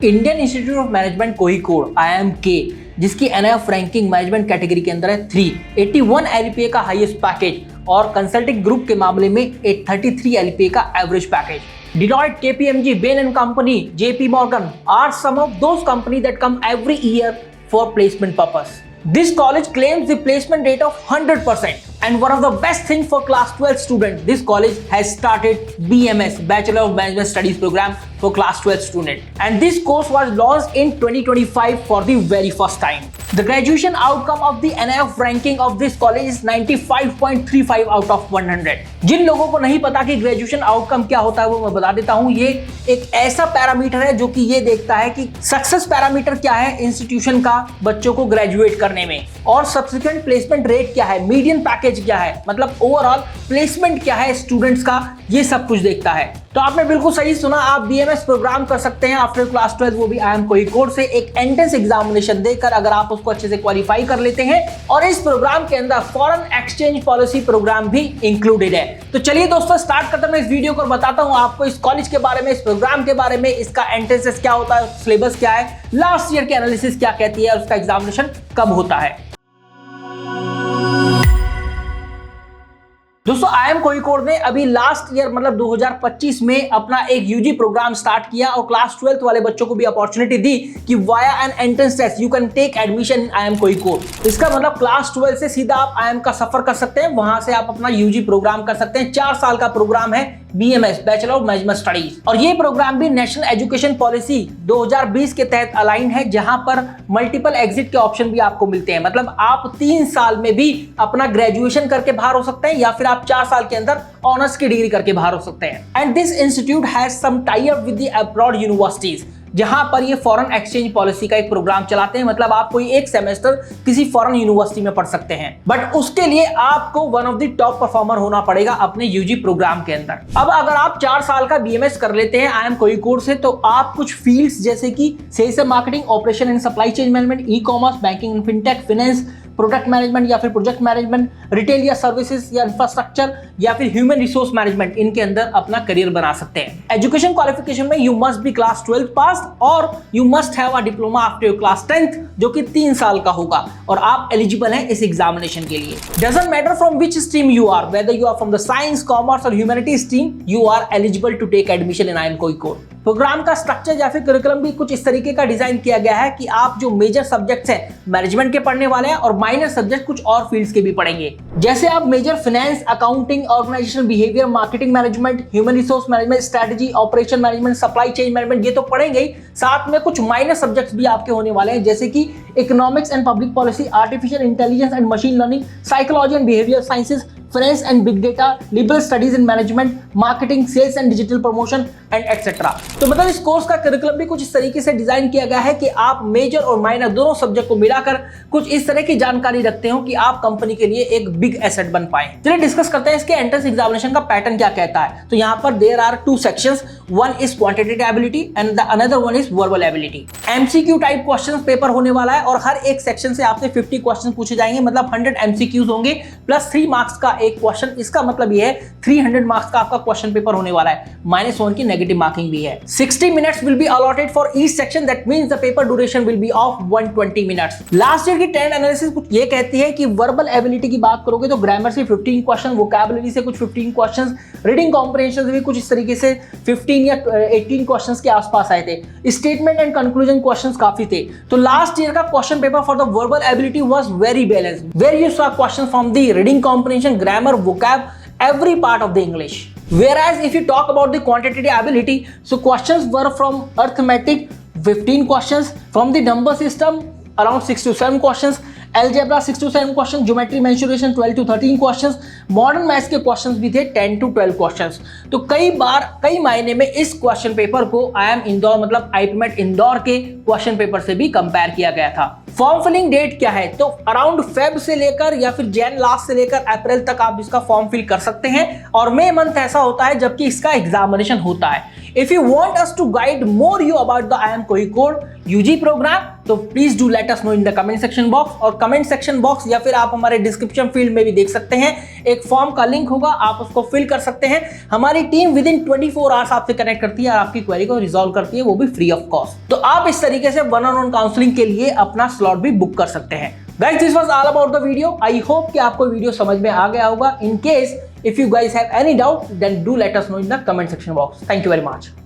Indian institute of management Kozhikode IIMK, जिसकी NIF ranking management category के अंदर है 381 LPA का हाईएस्ट पैकेज और कंसल्टिंग ग्रुप के मामले में 833 LPA का average package. Deloitte, KPMG, Bain & Company, JP Morgan are some of those companies that come every year for placement purpose. This college claims the placement rate of 100%. And one of the best things for class 12 students, this college has started BMS, Bachelor of Management Studies program for class 12 student. And this course was launched in 2025 for the very first time. The graduation outcome of the NIF ranking of this college is 95.35 out of 100. जिन लोगों को नहीं पता कि graduation outcome क्या होता है वो मैं बता देता हूँ। ये एक ऐसा पैरामीटर है जो कि ये देखता है कि सक्सेस पैरामीटर क्या है इंस्टीट्यूशन का बच्चों को ग्रेजुएट करने में, और सब्सिक्वेंट प्लेसमेंट रेट क्या है, मीडियन पैकेज क्या है, मतलब ओवरऑल प्लेसमेंट क्या है स्टूडेंट्स का, ये सब कुछ देखता है। तो आपने बिल्कुल सही सुना, आप BMS प्रोग्राम कर सकते हैं आफ्टर क्लास 12, वो भी IIM कोझिकोड से एक एंट्रेंस एग्जामिनेशन देकर, अगर आप उसको अच्छे से क्वालिफाई कर लेते हैं। और इस प्रोग्राम के अंदर फॉरेन एक्सचेंज पॉलिसी प्रोग्राम भी इंक्लूडेड है। तो चलिए दोस्तों स्टार्ट करते हैं मैं इस वीडियो को, बताता हूं आपको इस कॉलेज के बारे में, इस प्रोग्राम के बारे में, इसका एंट्रेंस क्या होता है, सिलेबस क्या है, लास्ट ईयर की एनालिसिस क्या कहती है, उसका एग्जामिनेशन कब होता है। दोस्तों IIM कोझिकोड ने अभी लास्ट ईयर मतलब 2025 में अपना एक UG प्रोग्राम स्टार्ट किया और क्लास 12 वाले बच्चों को भी अपॉर्चुनिटी दी कि via an entrance test you can take admission in IIM Kozhikode. इसका मतलब क्लास 12 से सीधा आप IIM का सफर कर सकते हैं, वहां से आप अपना UG प्रोग्राम कर सकते हैं। 4 साल का प्रोग्राम है BMS, bachelor of management studies, और ये प्रोग्राम भी नेशनल एजुकेशन पॉलिसी 2020 के तहत अलाइन है, जहां पर मल्टीपल एग्जिट के ऑप्शन भी आपको मिलते हैं। मतलब आप 3 साल में भी अपना ग्रेजुएशन करके बाहर हो सकते हैं या फिर आप 4 साल के अंदर ऑनर्स की डिग्री करके बाहर हो सकते हैं। And this institute has some tie up with the abroad universities, जहां पर ये फॉरेन एक्सचेंज पॉलिसी का एक प्रोग्राम चलाते हैं। मतलब आप कोई एक सेमेस्टर किसी फॉरेन यूनिवर्सिटी में पढ़ सकते हैं, बट उसके लिए आपको one of the top performer होना पड़ेगा अपने UG प्रोग्राम के अंदर। अब अगर आप 4 साल का BMS कर लेते हैं IIM कोझिकोड से, तो आप कुछ फील्ड्स जैसे कि sales and marketing, operation and supply chain management, e-commerce, banking and fintech, finance, product management या फिर प्रोजेक्ट मैनेजमेंट, रिटेल या सर्विसेज या इंफ्रास्ट्रक्चर या फिर ह्यूमन रिसोर्स मैनेजमेंट, इनके अंदर अपना करियर बना सकते हैं। एजुकेशन क्वालिफिकेशन में यू मस्ट बी क्लास 12 पास और you must have a diploma after your class 10th, जो कि 3 साल का होगा, और आप एलिजिबल हैं इस एग्जामिनेशन के लिए। Doesn't matter from which stream you are, whether you are from the science, commerce और humanity stream, you are eligible to take admission in IIM Kozhikode. Programme का स्ट्रक्चर या फिर करिकुलम भी कुछ इस तरीके का डिजाइन किया गया है कि आप जो मेजर सब्जेक्ट्स हैं मैनेजमेंट के पढ़ने वाले हैं, और माइनर सब्जेक्ट कुछ और फील्ड्स के भी पढ़ेंगे। जैसे आप major finance, accounting, organisational behaviour, marketing management, human resource management, strategy, operation management, supply chain management, ये तो पढ़ेंगे ही, साथ में कुछ माइनर सब्जेक्ट्स भी आपके होने वाले हैं, जैसे कि economics and public policy, artificial intelligence and machine learning, psychology and behaviour sciences, finance and big data, liberal studies in management, marketing, sales and digital promotion and etcetera. तो मतलब इस कोर्स का करिकुलम भी कुछ इस तरीके से डिजाइन किया गया है कि आप मेजर और माइनर दोनों सब्जेक्ट को मिलाकर कुछ इस तरह की जानकारी रखते हो कि आप कंपनी के लिए एक बिग एसेट बन पाए। चलिए डिस्कस करते हैं इसके एंट्रेंस एग्जामिनेशन का पैटर्न क्या कहता है। तो यहाँ पर there are 2 sections, one is quantitative ability and the another one is verbal ability. MCQ type questions paper होने वाला है, और हर एक सेक्शन से आपसे 50 क्वेश्चन पूछे जाएंगे, मतलब 100 MCQs होंगे प्लस 3 मार्क्स का एक क्वेश्चन। इसका मतलब ये है 300 मार्क्स का आपका क्वेश्चन पेपर होने वाला है, -1 की नेगेटिव मार्किंग भी है। 60 minutes will be allotted for each section, that means the paper duration will be of 120 minutes. Last year की ट्रेंड एनालिसिस कुछ ये कहती है कि वर्बल एबिलिटी की बात करोगे तो ग्रामर से 15 क्वेश्चन, वोकैबुलरी से कुछ 15 क्वेश्चन, रीडिंग कॉम्प्रिहेंशन से भी कुछ इस तरीके से 15 या 18 क्वेश्चंस के आसपास आए थे। स्टेटमेंट एंड कंक्लूजन क्वेश्चंस काफी थे। तो लास्ट ईयर का question paper for the verbal ability was very balanced, where you saw questions from the reading comprehension, grammar, vocab, every part of the English. Whereas if you talk about the quantitative ability, so questions were from arithmetic 15 questions, from the number system around 6 to 7 questions, algebra 6 to 7 questions, geometry mensuration 12 to 13 questions, modern maths के questions भी थे 10 to 12 questions। तो कई बार कई मायने में इस question paper को IIM इंदौर मतलब IPMET इंदौर के क्वेश्चन पेपर से भी कंपेयर किया गया था। फॉर्म फिलिंग डेट क्या है, तो अराउंड फेब से लेकर या फिर जैन लास्ट से लेकर अप्रैल तक आप इसका फॉर्म फिल कर सकते हैं, और मई मंथ ऐसा होता है जबकि इसका एग्जामिनेशन होता है। If you want us to guide more you about the IIM Kozhikode, UG programme, तो please do let us know in the comment section box. और कमेंट सेक्शन बॉक्स या फिर आप हमारे डिस्क्रिप्शन फील्ड में भी देख सकते हैं, एक फॉर्म का लिंक होगा, आप उसको फिल कर सकते हैं। हमारी टीम विद इन 24 आवर्स आपसे कनेक्ट करती है और आपकी क्वेरी को रिजॉल्व करती है, वो भी फ्री ऑफ कॉस्ट। तो आप इस तरीके से वन ऑन वन काउंसलिंग के लिए अपना स्लॉट भी बुक कर सकते हैं। Guys, this was all about the video. I hope कि आपको वीडियो समझ में आ गया होगा। In case if you guys have any doubt, then do let us know in the comment section box. Thank you very much.